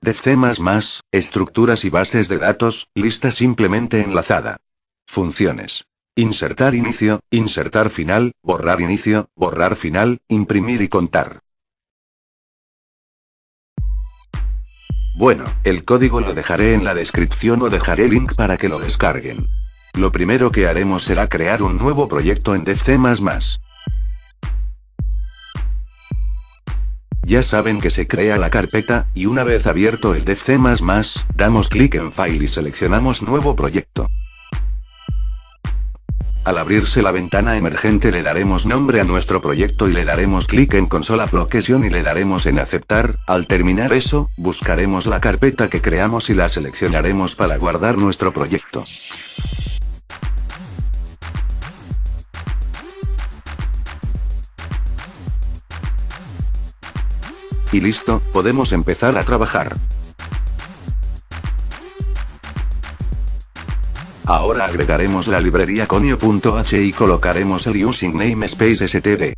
Def C++, estructuras y bases de datos, lista simplemente enlazada. Funciones. Insertar inicio, insertar final, borrar inicio, borrar final, imprimir y contar. Bueno, el código lo dejaré en la descripción o dejaré link para que lo descarguen. Lo primero que haremos será crear un nuevo proyecto en Def C++. Ya saben que se crea la carpeta, y una vez abierto el Def C++, damos clic en File y seleccionamos Nuevo proyecto. Al abrirse la ventana emergente le daremos nombre a nuestro proyecto y le daremos clic en Console Application y le daremos en Aceptar. Al terminar eso, buscaremos la carpeta que creamos y la seleccionaremos para guardar nuestro proyecto. Y listo, podemos empezar a trabajar. Ahora agregaremos la librería conio.h y colocaremos el using namespace std.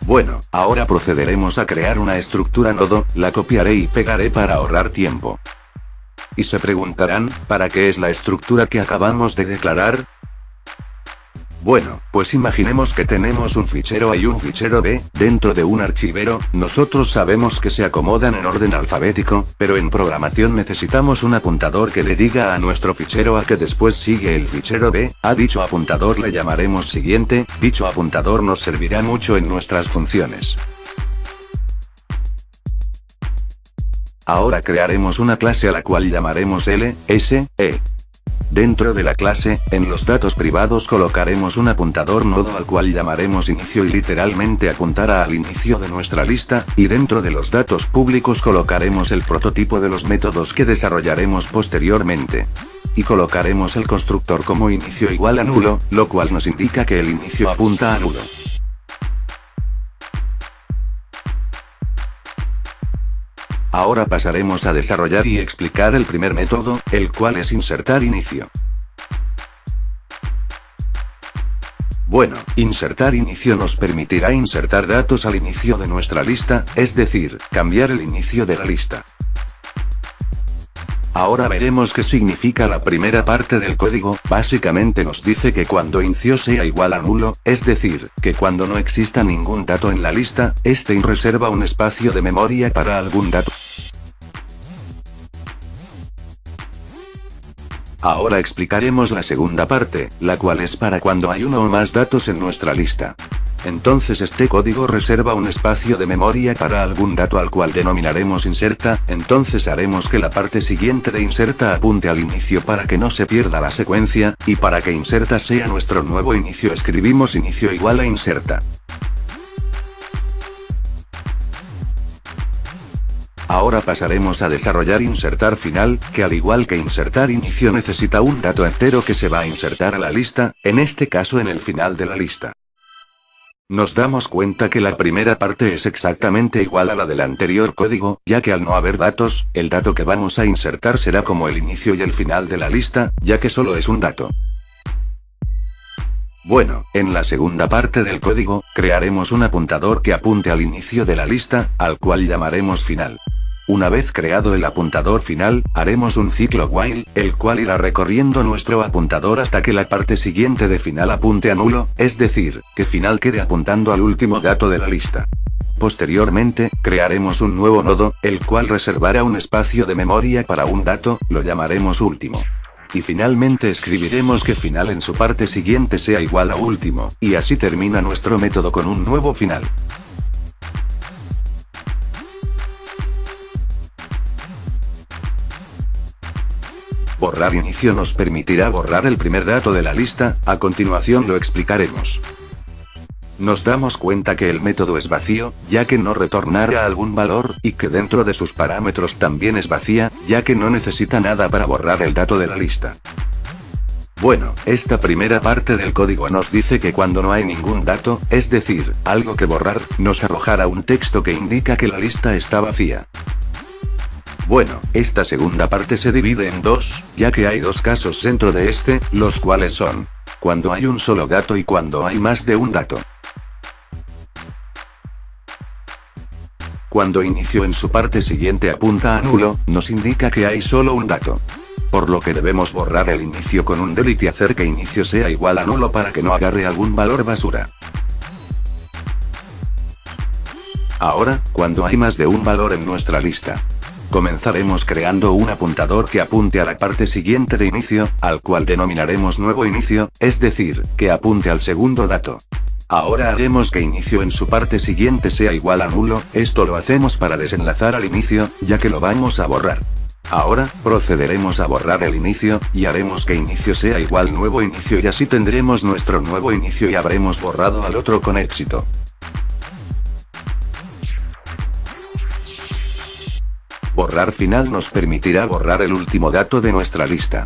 Bueno, ahora procederemos a crear una estructura nodo, la copiaré y pegaré para ahorrar tiempo. Y se preguntarán, ¿para qué es la estructura que acabamos de declarar? Bueno, pues imaginemos que tenemos un fichero A y un fichero B, dentro de un archivero. Nosotros sabemos que se acomodan en orden alfabético, pero en programación necesitamos un apuntador que le diga a nuestro fichero A que después sigue el fichero B, a dicho apuntador le llamaremos siguiente. Dicho apuntador nos servirá mucho en nuestras funciones. Ahora crearemos una clase a la cual llamaremos LSE. Dentro de la clase, en los datos privados colocaremos un apuntador nodo al cual llamaremos inicio y literalmente apuntará al inicio de nuestra lista, y dentro de los datos públicos colocaremos el prototipo de los métodos que desarrollaremos posteriormente. Y colocaremos el constructor como inicio igual a nulo, lo cual nos indica que el inicio apunta a nulo. Ahora pasaremos a desarrollar y explicar el primer método, el cual es insertar inicio. Bueno, insertar inicio nos permitirá insertar datos al inicio de nuestra lista, es decir, cambiar el inicio de la lista. Ahora veremos qué significa la primera parte del código. Básicamente nos dice que cuando inicio sea igual a nulo, es decir, que cuando no exista ningún dato en la lista, este reserva un espacio de memoria para algún dato. Ahora explicaremos la segunda parte, la cual es para cuando hay uno o más datos en nuestra lista. Entonces este código reserva un espacio de memoria para algún dato al cual denominaremos inserta. Entonces haremos que la parte siguiente de inserta apunte al inicio para que no se pierda la secuencia, y para que inserta sea nuestro nuevo inicio escribimos inicio igual a inserta. Ahora pasaremos a desarrollar insertar final, que al igual que insertar inicio necesita un dato entero que se va a insertar a la lista, en este caso en el final de la lista. Nos damos cuenta que la primera parte es exactamente igual a la del anterior código, ya que al no haber datos, el dato que vamos a insertar será como el inicio y el final de la lista, ya que solo es un dato. Bueno, en la segunda parte del código, crearemos un apuntador que apunte al inicio de la lista, al cual llamaremos final. Una vez creado el apuntador final, haremos un ciclo while, el cual irá recorriendo nuestro apuntador hasta que la parte siguiente de final apunte a nulo, es decir, que final quede apuntando al último dato de la lista. Posteriormente, crearemos un nuevo nodo, el cual reservará un espacio de memoria para un dato, lo llamaremos último. Y finalmente escribiremos que final en su parte siguiente sea igual a último, y así termina nuestro método con un nuevo final. Borrar inicio nos permitirá borrar el primer dato de la lista, a continuación lo explicaremos. Nos damos cuenta que el método es vacío, ya que no retornará algún valor, y que dentro de sus parámetros también es vacía, ya que no necesita nada para borrar el dato de la lista. Bueno, esta primera parte del código nos dice que cuando no hay ningún dato, es decir, algo que borrar, nos arrojará un texto que indica que la lista está vacía. Bueno, esta segunda parte se divide en dos, ya que hay dos casos dentro de este, los cuales son cuando hay un solo dato y cuando hay más de un dato. Cuando inicio en su parte siguiente apunta a nulo, nos indica que hay solo un dato. Por lo que debemos borrar el inicio con un delete y hacer que inicio sea igual a nulo para que no agarre algún valor basura. Ahora, cuando hay más de un valor en nuestra lista, comenzaremos creando un apuntador que apunte a la parte siguiente de inicio, al cual denominaremos nuevo inicio, es decir, que apunte al segundo dato. Ahora haremos que inicio en su parte siguiente sea igual a nulo, esto lo hacemos para desenlazar al inicio, ya que lo vamos a borrar. Ahora, procederemos a borrar el inicio, y haremos que inicio sea igual nuevo inicio y así tendremos nuestro nuevo inicio y habremos borrado al otro con éxito. Borrar final nos permitirá borrar el último dato de nuestra lista.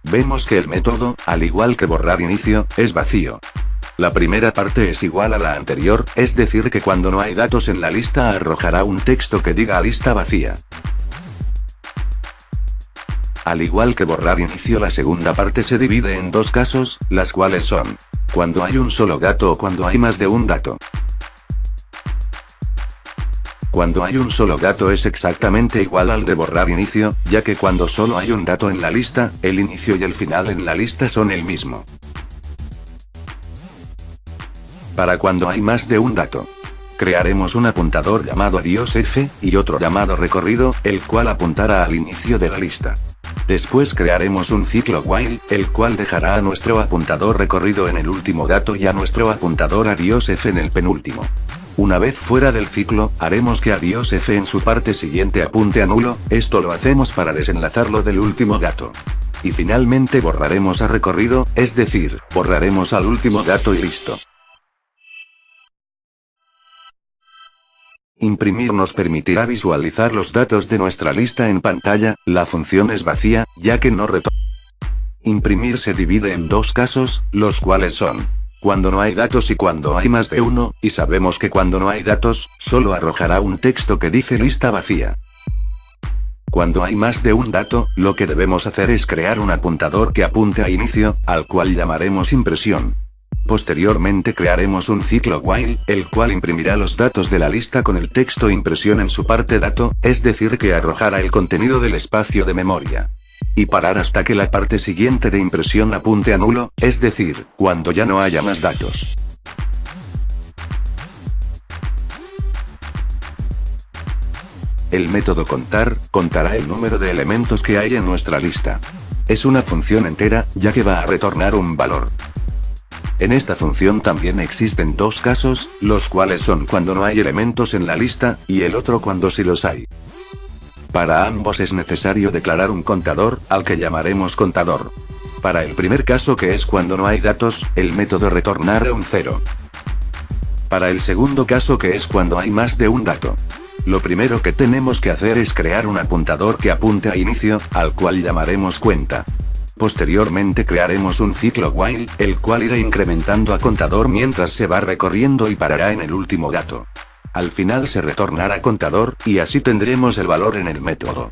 Vemos que el método, al igual que borrar inicio, es vacío. La primera parte es igual a la anterior, es decir que cuando no hay datos en la lista arrojará un texto que diga lista vacía. Al igual que borrar inicio, la segunda parte se divide en dos casos, las cuales son cuando hay un solo dato o cuando hay más de un dato. Cuando hay un solo dato es exactamente igual al de borrar inicio, ya que cuando solo hay un dato en la lista, el inicio y el final en la lista son el mismo. Para cuando hay más de un dato, crearemos un apuntador llamado adiosF, y otro llamado recorrido, el cual apuntará al inicio de la lista. Después crearemos un ciclo while, el cual dejará a nuestro apuntador recorrido en el último dato y a nuestro apuntador adiosF en el penúltimo. Una vez fuera del ciclo, haremos que adiosF en su parte siguiente apunte a nulo, esto lo hacemos para desenlazarlo del último dato. Y finalmente borraremos a recorrido, es decir, borraremos al último dato y listo. Imprimir nos permitirá visualizar los datos de nuestra lista en pantalla, la función es vacía, ya que no retorna. Imprimir se divide en dos casos, los cuales son cuando no hay datos y cuando hay más de uno, y sabemos que cuando no hay datos, solo arrojará un texto que dice lista vacía. Cuando hay más de un dato, lo que debemos hacer es crear un apuntador que apunte a inicio, al cual llamaremos impresión. Posteriormente crearemos un ciclo while, el cual imprimirá los datos de la lista con el texto impresión en su parte dato, es decir que arrojará el contenido del espacio de memoria. Y parar hasta que la parte siguiente de impresión apunte a nulo, es decir, cuando ya no haya más datos. El método contar, contará el número de elementos que hay en nuestra lista. Es una función entera, ya que va a retornar un valor. En esta función también existen dos casos, los cuales son cuando no hay elementos en la lista, y el otro cuando sí los hay. Para ambos es necesario declarar un contador, al que llamaremos contador. Para el primer caso, que es cuando no hay datos, el método retornará un 0. Para el segundo caso, que es cuando hay más de un dato, lo primero que tenemos que hacer es crear un apuntador que apunte a inicio, al cual llamaremos cuenta. Posteriormente crearemos un ciclo while, el cual irá incrementando a contador mientras se va recorriendo y parará en el último dato. Al final se retornará contador, y así tendremos el valor en el método.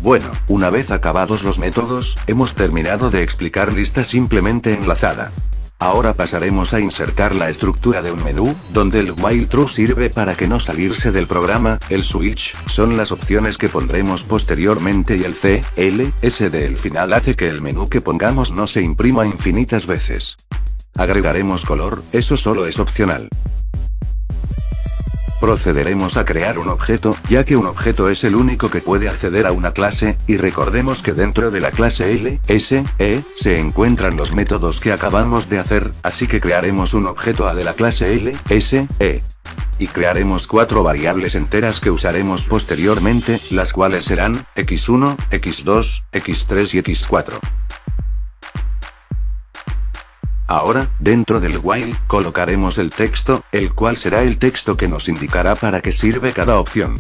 Bueno, una vez acabados los métodos, hemos terminado de explicar lista simplemente enlazada. Ahora pasaremos a insertar la estructura de un menú, donde el while true sirve para que no salirse del programa, el switch, son las opciones que pondremos posteriormente y el C, L, S del final hace que el menú que pongamos no se imprima infinitas veces. Agregaremos color, eso solo es opcional. Procederemos a crear un objeto, ya que un objeto es el único que puede acceder a una clase, y recordemos que dentro de la clase L, S, E, se encuentran los métodos que acabamos de hacer, así que crearemos un objeto A de la clase L, S, E. Y crearemos 4 variables enteras que usaremos posteriormente, las cuales serán, x1, x2, x3 y x4. Ahora, dentro del while, colocaremos el texto, el cual será el texto que nos indicará para qué sirve cada opción.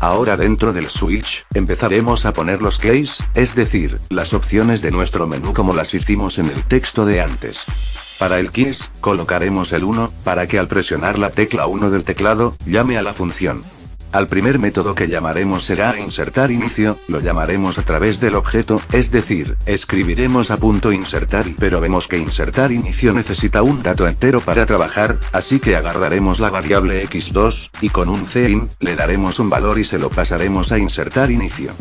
Ahora dentro del switch, empezaremos a poner los keys, es decir, las opciones de nuestro menú como las hicimos en el texto de antes. Para el keys, colocaremos el 1, para que al presionar la tecla 1 del teclado, llame a la función. Al primer método que llamaremos será insertar inicio, lo llamaremos a través del objeto, es decir, escribiremos a punto insertar pero vemos que insertar inicio necesita un dato entero para trabajar, así que agarraremos la variable x2, y con un cin, le daremos un valor y se lo pasaremos a insertar inicio.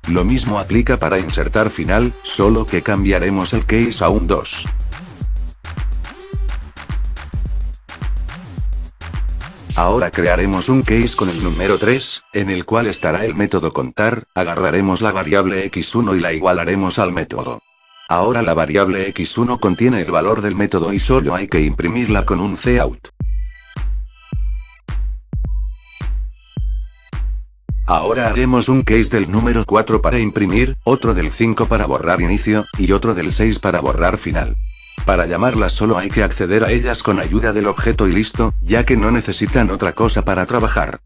Lo mismo aplica para insertar final, solo que cambiaremos el case a un 2. Ahora crearemos un case con el número 3, en el cual estará el método contar, agarraremos la variable x1 y la igualaremos al método. Ahora la variable x1 contiene el valor del método y solo hay que imprimirla con un cout. Ahora haremos un case del número 4 para imprimir, otro del 5 para borrar inicio, y otro del 6 para borrar final. Para llamarlas solo hay que acceder a ellas con ayuda del objeto y listo, ya que no necesitan otra cosa para trabajar.